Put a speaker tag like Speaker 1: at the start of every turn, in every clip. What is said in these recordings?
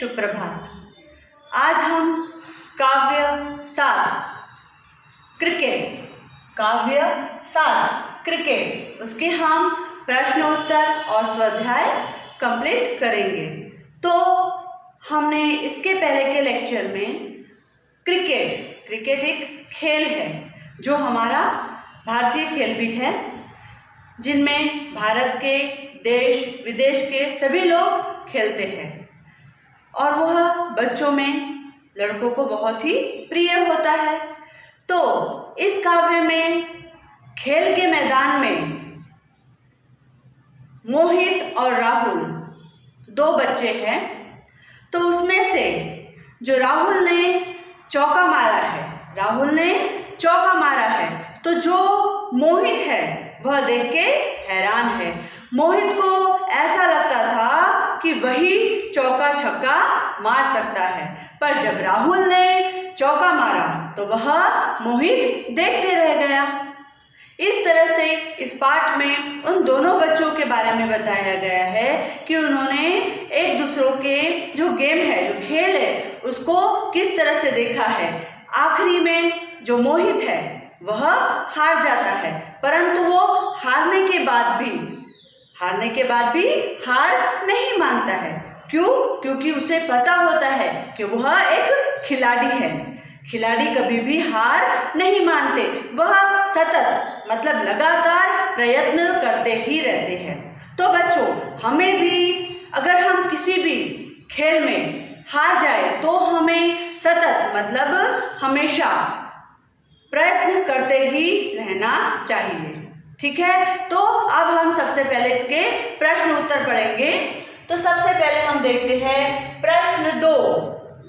Speaker 1: सुप्रभात। आज हम काव्य 7 क्रिकेट उसके हम प्रश्नोत्तर और स्वाध्याय कंप्लीट करेंगे। तो हमने इसके पहले के लेक्चर में क्रिकेट एक खेल है जो हमारा भारतीय खेल भी है, जिनमें भारत के देश विदेश के सभी लोग खेलते हैं और वह बच्चों में लड़कों को बहुत ही प्रिय होता है। तो इस काव्य में खेल के मैदान में मोहित और राहुल दो बच्चे हैं। तो उसमें से जो राहुल ने चौका मारा है तो जो मोहित है वह देख के हैरान है। मोहित को ऐसा लगता था कि वही चौका छक्का मार सकता है, पर जब राहुल ने चौका मारा तो वह मोहित देखते रह गया। इस तरह से इस पाठ में उन दोनों बच्चों के बारे में बताया गया है कि उन्होंने एक दूसरों के जो गेम है, जो खेल है, उसको किस तरह से देखा है। आखिरी में जो मोहित है वह हार जाता है, परंतु वो हारने के बाद भी हार नहीं मानता है। क्यों? क्योंकि उसे पता होता है कि वह एक खिलाड़ी है। खिलाड़ी कभी भी हार नहीं मानते, वह सतत मतलब लगातार प्रयत्न करते ही रहते हैं। तो बच्चों, हमें भी अगर हम किसी भी खेल में हार जाए तो हमें सतत मतलब हमेशा प्रयत्न करते ही रहना चाहिए। ठीक है, तो अब हम सबसे पहले इसके प्रश्न उत्तर पढ़ेंगे। तो सबसे पहले हम देखते हैं प्रश्न 2,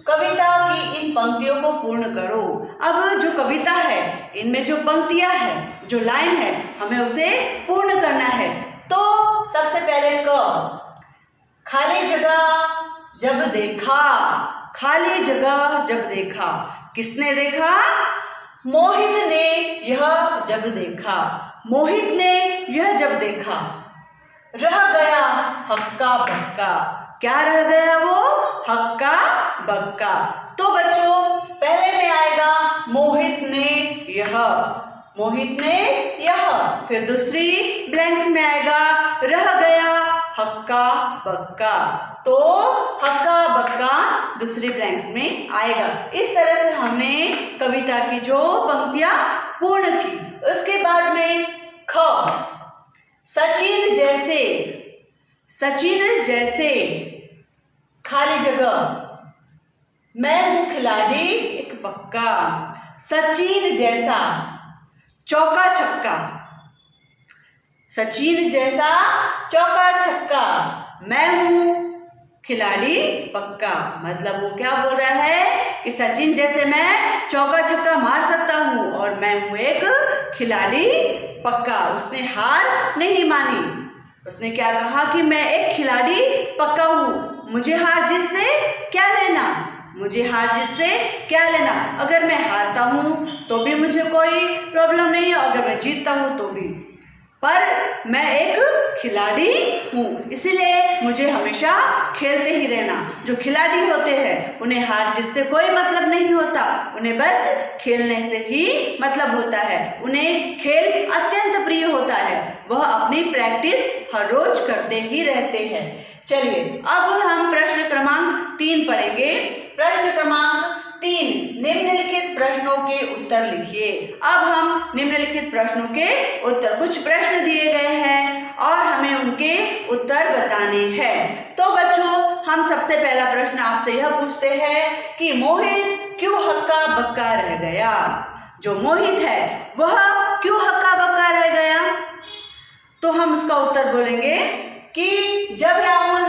Speaker 1: कविता की इन पंक्तियों को पूर्ण करो। अब जो कविता है, इनमें जो पंक्तियां है, जो लाइन है, हमें उसे पूर्ण करना है। तो सबसे पहले खाली जगह जब देखा, किसने देखा? मोहित ने यह जब देखा, रह गया हक्का बक्का। क्या रह गया वो? हक्का बक्का। तो बच्चों, पहले में आएगा मोहित ने यह, फिर दूसरी ब्लैंक्स में आएगा रह गया हक्का बक्का। तो हक्का बक्का दूसरी ब्लैंक्स में आएगा। इस तरह से हमने कविता की जो पंक्तियां पूर्ण की। उसके बाद में सचिन जैसे खाली जगह, मैं हूं खिलाड़ी एक पक्का। सचिन जैसा चौका छक्का, सचिन जैसा चौका छक्का, मैं हूं खिलाड़ी पक्का। मतलब वो क्या बोल रहा है कि सचिन जैसे मैं चौका छक्का मार सकता हूं और मैं हूं एक खिलाड़ी पक्का। उसने हार नहीं मानी। उसने क्या कहा कि मैं एक खिलाड़ी पक्का हूं, मुझे हार जीत से क्या लेना। अगर मैं हारता हूं तो भी मुझे कोई प्रॉब्लम नहीं है, अगर मैं जीतता हूं तो भी, पर मैं एक खिलाड़ी हूँ, इसीलिए मुझे हमेशा खेलते ही रहना। जो खिलाड़ी होते हैं उन्हें हार जीत से कोई मतलब नहीं होता, उन्हें बस खेलने से ही मतलब होता है। उन्हें खेल अत्यंत प्रिय होता है, वह अपनी प्रैक्टिस हर रोज करते ही रहते हैं। चलिए, अब हम प्रश्न क्रमांक 3 पढ़ेंगे। प्रश्न क्रमांक 3, निम्नलिखित प्रश्नों के उत्तर लिखिए। अब हम निम्नलिखित प्रश्नों के उत्तर, कुछ प्रश्न दिए गए हैं और हमें उनके उत्तर बताने हैं। तो बच्चों, हम सबसे पहला प्रश्न आपसे यह पूछते हैं कि मोहित क्यों हक्का बक्का रह गया? जो मोहित है वह क्यों हक्का बक्का रह गया? तो हम उसका उत्तर बोलेंगे कि जब राहुल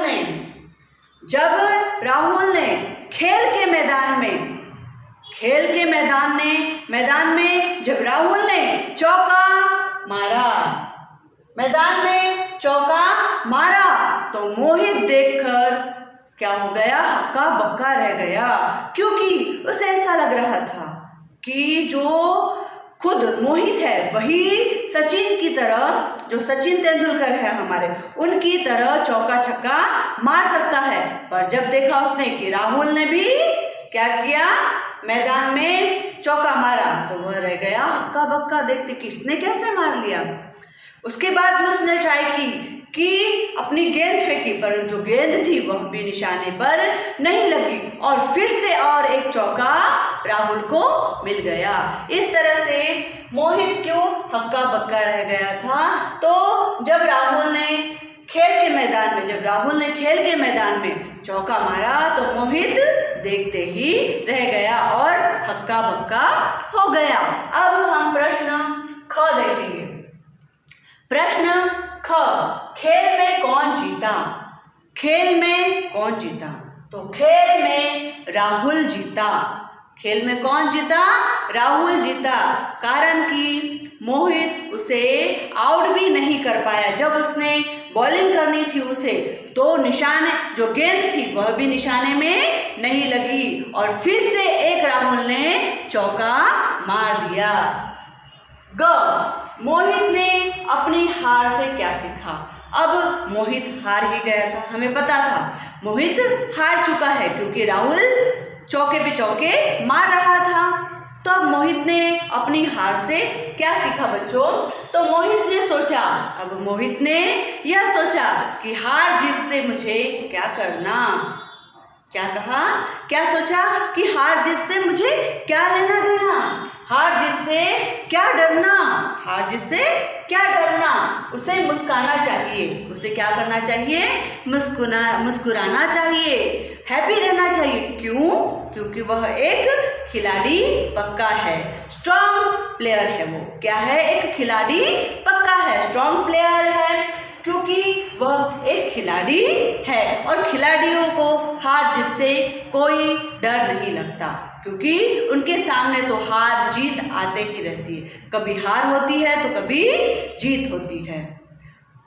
Speaker 1: ने खेल के मैदान में जब राहुल ने चौका मारा तो मोहित देखकर क्या हो गया? हक्का बक्का रह गया, क्योंकि उसे ऐसा लग रहा था कि जो खुद मोहित है वही सचिन की तरह, जो सचिन तेंदुलकर है हमारे, उनकी तरह चौका छक्का मार सकता है। पर जब देखा उसने कि राहुल ने भी क्या किया, मैदान में चौका मारा, तो वह रह गया हक्का बक्का देखते कि इसने कैसे मार लिया। उसके बाद में उसने ट्राई की कि अपनी गेंद फेंकी, पर जो गेंद थी वह भी निशाने पर नहीं लगी और फिर से और एक चौका राहुल को मिल गया। इस तरह से मोहित क्यों हक्का बक्का रह गया था। तो जब राहुल ने खेल के मैदान में चौका मारा तो मोहित देखते ही रह गया और हक्का बक्का हो गया। अब हम प्रश्न ख देखेंगे। प्रश्न ख, खेल में कौन जीता? खेल में कौन जीता? तो खेल में राहुल जीता। खेल में कौन जीता? राहुल जीता। कारण कि मोहित उसे आउट भी नहीं कर पाया। जब उसने बॉलिंग करनी थी उसे, तो निशाने, जो गेंद थी वह भी निशाने में नहीं लगी और फिर से एक राहुल ने चौका मार दिया। ग, मोहित ने अपनी हार से क्या सीखा? अब मोहित हार ही गया था, हमें पता था मोहित हार चुका है क्योंकि राहुल चौके पे चौके मार रहा था। तो अब मोहित ने अपनी हार से क्या सीखा बच्चों? तो मोहित ने यह सोचा कि हार जीत से मुझे क्या करना। क्या कहा? क्या सोचा कि हार जीत से मुझे क्या लेना देना, हार जीत से क्या डरना, हार जीत से क्या डरना। उसे मुस्कुराना चाहिए। उसे क्या करना चाहिए? मुस्कुराना चाहिए, हैप्पी रहना चाहिए। क्यों? क्योंकि वह एक खिलाड़ी पक्का है, स्ट्रॉन्ग प्लेयर है। वो क्या है? एक खिलाड़ी पक्का है, स्ट्रॉन्ग प्लेयर है, क्योंकि वह एक खिलाड़ी है और खिलाड़ियों को हार जीत से कोई डर नहीं लगता, क्योंकि उनके सामने तो हार जीत आते ही रहती है। कभी हार होती है तो कभी जीत होती है,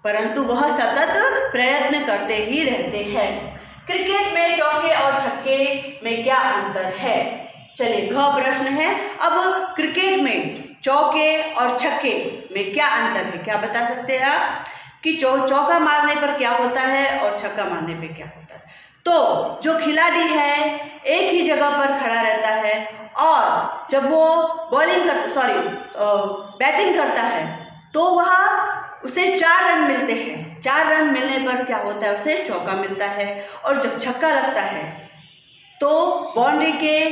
Speaker 1: परंतु वह सतत प्रयत्न करते ही रहते हैं। क्रिकेट में चौके और छक्के में क्या अंतर है? चलिए, घ प्रश्न है। अब क्रिकेट में चौके और छक्के में क्या अंतर है? क्या बता सकते हैं आप कि चौका मारने पर क्या होता है और छक्का मारने पे क्या होता है? तो जो खिलाड़ी है एक ही जगह पर खड़ा रहता है और जब वो बैटिंग करता है तो उसे 4 रन मिलते हैं। 4 रन मिलने पर क्या होता है? उसे चौका मिलता है। और जब छक्का लगता है तो बाउंड्री के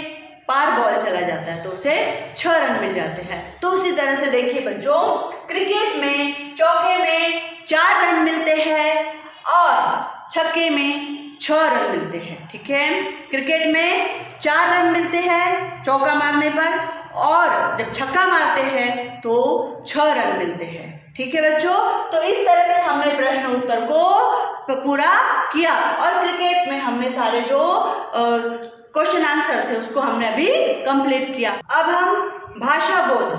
Speaker 1: पार बॉल चला जाता है तो उसे 6 रन मिल जाते हैं। तो उसी तरह से देखिए बच्चों, क्रिकेट में चौके में 4 रन मिलते हैं और छक्के में 6 रन मिलते हैं। ठीक है, क्रिकेट में 4 रन मिलते हैं चौका मारने पर और जब छक्का मारते हैं तो 6 रन मिलते हैं। ठीक है बच्चों, तो इस तरह से हमने प्रश्न उत्तर को पूरा किया और क्रिकेट में हमने सारे जो क्वेश्चन आंसर थे उसको हमने अभी कंप्लीट किया। अब हम भाषा बोध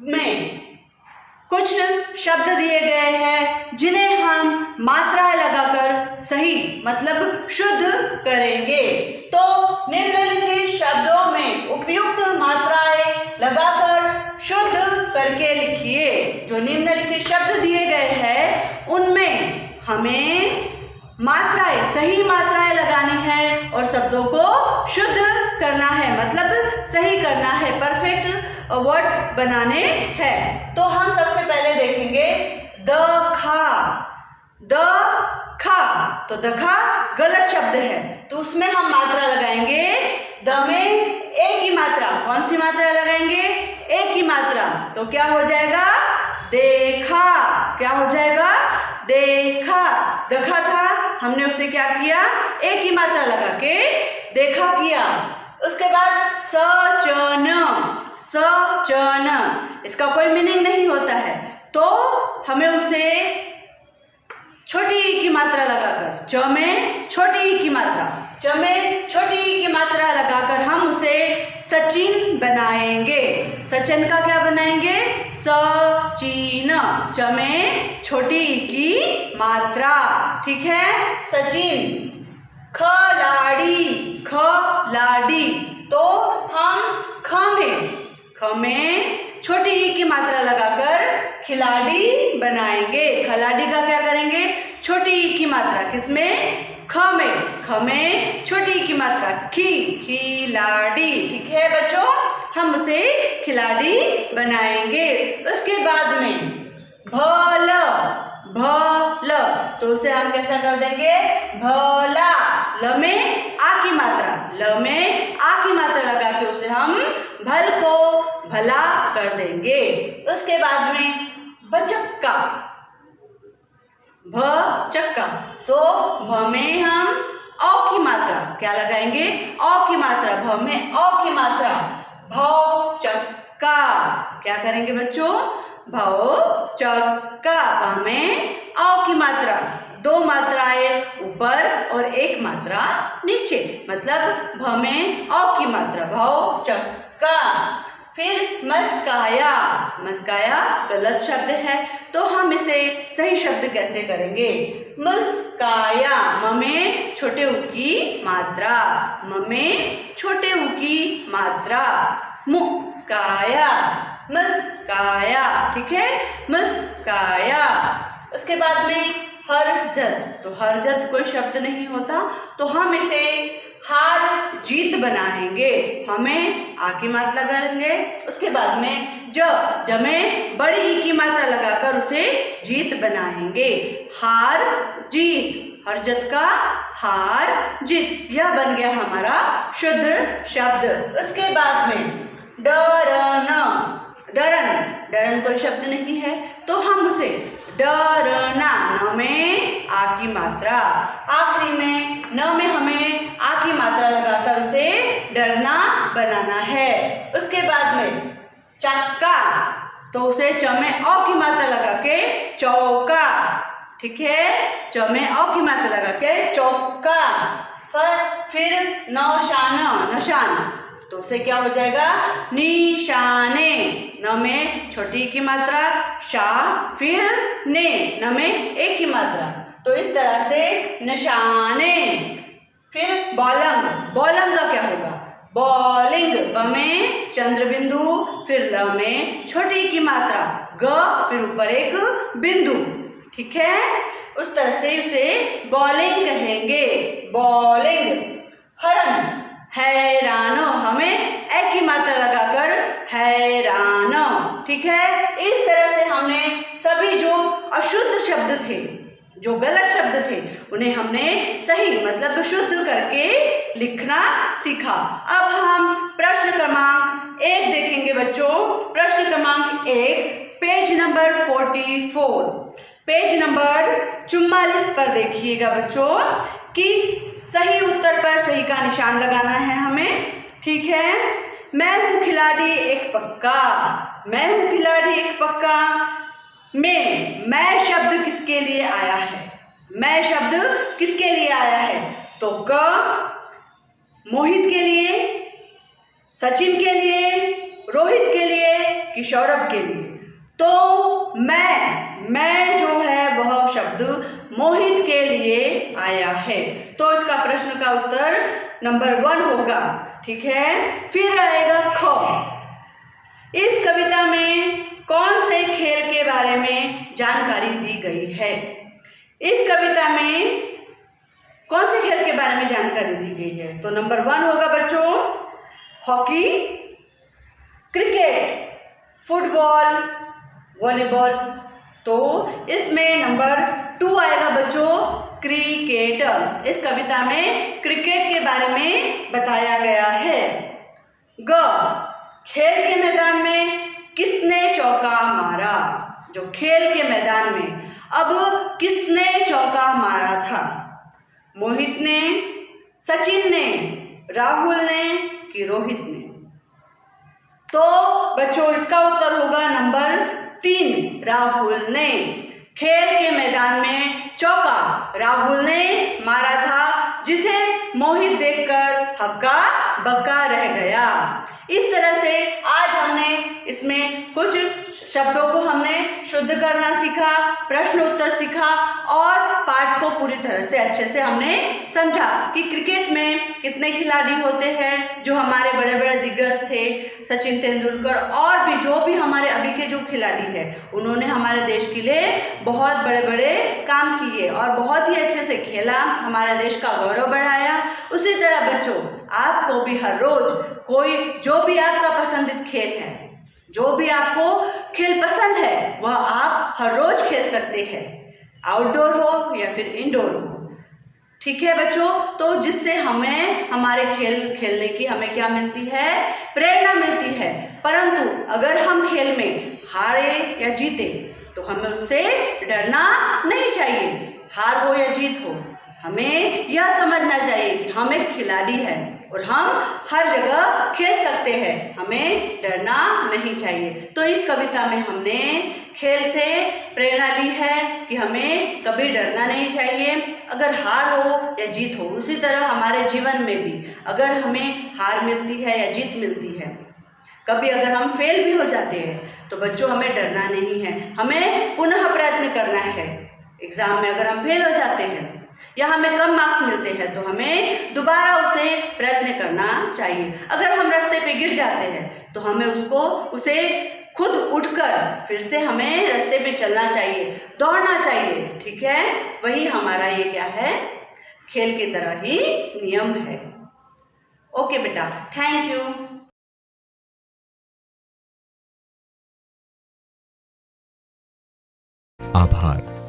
Speaker 1: में कुछ शब्द दिए गए हैं जिन्हें हम मात्राएं लगाकर सही मतलब शुद्ध करेंगे। तो निम्नलिखित शब्दों में उपयुक्त मात्राएं लगाकर शुद्ध करके लिखिए। जो निम्नलिखित शब्द दिए गए हैं उनमें हमें मात्राएं, सही मात्राएं लगानी है और शब्दों को शुद्ध करना है, मतलब सही करना है, परफेक्ट वर्ड्स बनाने हैं। तो हम सबसे पहले देखेंगे दखा। तो दखा गलत शब्द है, तो उसमें हम मात्रा लगाएंगे द में एक ही मात्रा। कौन सी मात्रा लगाएंगे? एक ही मात्रा। तो क्या हो जाएगा? देखा। क्या हो जाएगा? देखा। दखा था, हमने उसे क्या किया? एक ही मात्रा लगा के देखा किया। उसके बाद सचन। इसका कोई मीनिंग नहीं होता है, तो हमें उसे छोटी ई की मात्रा लगाकर, च में छोटी ई की मात्रा लगाकर हम उसे सचिन बनाएंगे। सचिन का क्या बनाएंगे? सचिन, च में छोटी ई की मात्रा। ठीक है, सचिन। खिलाड़ी, तो हम ख ख में छोटी ई की मात्रा लगाकर खिलाड़ी बनाएंगे। खिलाड़ी का क्या करेंगे? छोटी ई की मात्रा किसमें? ख में छोटी ई की मात्रा खिलाड़ी। ठीक है बच्चों, हम उसे खिलाड़ी बनाएंगे। उसके बाद में भल तो उसे हम कैसा कर देंगे? भला। ल में आ की मात्रा लगा के उसे हम भल को भला कर देंगे। उसके बाद में बचक्का, भचक्का, तो भ में हम औ की मात्रा क्या लगाएंगे? औ की मात्रा, भ में औ की मात्रा भौचक्का। क्या करेंगे बच्चों? भौचक्का। भ में औ की मात्रा, दो मात्राएं ऊपर और एक मात्रा नीचे, मतलब भ में औ की मात्रा भौचक्का। फिर मस्काया, मस्काया गलत शब्द है, तो हम इसे सही शब्द कैसे करेंगे? मुस्काया। म में छोटे ऊ की मात्रा, म में छोटे ऊ की मात्रा, मुस्काया, मुस्काया। ठीक है, मुस्काया। उसके बाद में हरजत, तो हरजत कोई शब्द नहीं होता, तो हम इसे हार जीत बनाएंगे। हमें आ की मात्रा लगाएंगे। उसके बाद में ज में बड़ी ई की मात्रा लगाकर उसे जीत बनाएंगे। हार जीत, हरजत का हार जीत, यह बन गया हमारा शुद्ध शब्द। उसके बाद में डरन, डरन कोई शब्द नहीं है, तो हम उसे डरना, न में आ की मात्रा, आखिरी में न में हमें आ की मात्रा लगाकर उसे डरना बनाना है। उसके बाद में चक्का, तो उसे च में औ की मात्रा लगा के चौका। ठीक है, च में औ की मात्रा लगा के चौका। फिर नौशान, नशान, तो उसे क्या हो जाएगा? निशाने। न में छोटी की मात्रा शा, फिर ने, न में एक की मात्रा, तो इस तरह से निशाने। फिर बॉलंग, बॉलंग का क्या होगा? बॉलिंग। ब में चंद्र बिंदु, फिर ल में छोटी की मात्रा ग, फिर ऊपर एक बिंदु। ठीक है, उस तरह से उसे बॉलिंग कहेंगे, बॉलिंग। हरन, हैरानो, हमें ए की मात्रा लगाकर हैरानो। ठीक है, इस तरह से हमने सभी जो अशुद्ध शब्द थे, जो गलत शब्द थे, उन्हें हमने सही मतलब शुद्ध करके लिखना सीखा। अब हम प्रश्न क्रमांक 1 देखेंगे बच्चों। प्रश्न क्रमांक 1, पेज नंबर 44, पेज नंबर 44 पर देखिएगा बच्चों कि सही उत्तर पर सही का निशान लगाना है हमें। ठीक है, मैं हूँ खिलाड़ी एक पक्का, मैं हूँ खिलाड़ी एक पक्का में मैं शब्द किसके लिए आया है? मैं शब्द किसके लिए आया है? तो क मोहित के लिए, सचिन के लिए, रोहित के लिए कि सौरभ के लिए? तो मैं जो है वह शब्द मोहित के लिए आया है, तो इसका प्रश्न का उत्तर नंबर 1 होगा। ठीक है, फिर आएगा ख। इस कविता में कौन से खेल के बारे में जानकारी दी गई है? इस कविता में कौन से खेल के बारे में जानकारी दी गई है? तो नंबर 1 होगा बच्चों हॉकी, क्रिकेट, फुटबॉल, वॉलीबॉल। तो इसमें नंबर 2 आएगा बच्चों क्रिकेट। इस कविता में क्रिकेट के बारे में बताया गया है। ग, खेल के मैदान में किसने चौका मारा? जो खेल के मैदान में अब किसने चौका मारा था? मोहित ने, सचिन ने, राहुल ने कि रोहित ने? तो बच्चों इसका उत्तर होगा नंबर 3 राहुल ने। खेल के मैदान में चौका राहुल ने मारा था, जिसे मोहित देखकर हक्का बक्का रह गया। इस तरह से आज हमने इसमें कुछ शब्दों को हमने शुद्ध करना सीखा, प्रश्न उत्तर सीखा और पाठ को पूरी तरह से अच्छे से हमने समझा कि क्रिकेट में कितने खिलाड़ी होते हैं। जो हमारे बड़े बड़े दिग्गज थे, सचिन तेंदुलकर और भी जो भी हमारे अभी के जो खिलाड़ी हैं, उन्होंने हमारे देश के लिए बहुत बड़े बड़े काम किए और बहुत ही अच्छे से खेला, हमारे देश का गौरव बढ़ाया। उसी तरह बच्चों, आपको भी हर रोज कोई जो भी आपका पसंदीदा खेल है, जो भी आपको खेल पसंद है, वह आप हर रोज खेल सकते हैं, आउटडोर हो या फिर इंडोर हो। ठीक है बच्चों, तो जिससे हमें हमारे खेल खेलने की हमें क्या मिलती है, प्रेरणा मिलती है। परंतु अगर हम खेल में हारे या जीते तो हमें उससे डरना नहीं चाहिए। हार हो या जीत हो, हमें यह समझना चाहिए कि हम एक खिलाड़ी हैं और हम हर जगह खेल सकते हैं, हमें डरना नहीं चाहिए। तो इस कविता में हमने खेल से प्रेरणा ली है कि हमें कभी डरना नहीं चाहिए, अगर हार हो या जीत हो। उसी तरह हमारे जीवन में भी अगर हमें हार मिलती है या जीत मिलती है, कभी अगर हम फेल भी हो जाते हैं, तो बच्चों हमें डरना नहीं है, हमें पुनः प्रयत्न करना है। एग्जाम में अगर हम फेल हो जाते हैं या हमें कम मार्क्स मिलते हैं तो हमें दोबारा उसे प्रयत्न करना चाहिए। अगर हम रास्ते पे गिर जाते हैं तो हमें उसे खुद उठकर फिर से हमें रास्ते पे चलना चाहिए, दौड़ना चाहिए। ठीक है, वही हमारा ये क्या है, खेल की तरह ही नियम है। ओके बेटा, थैंक यू।
Speaker 2: आभार।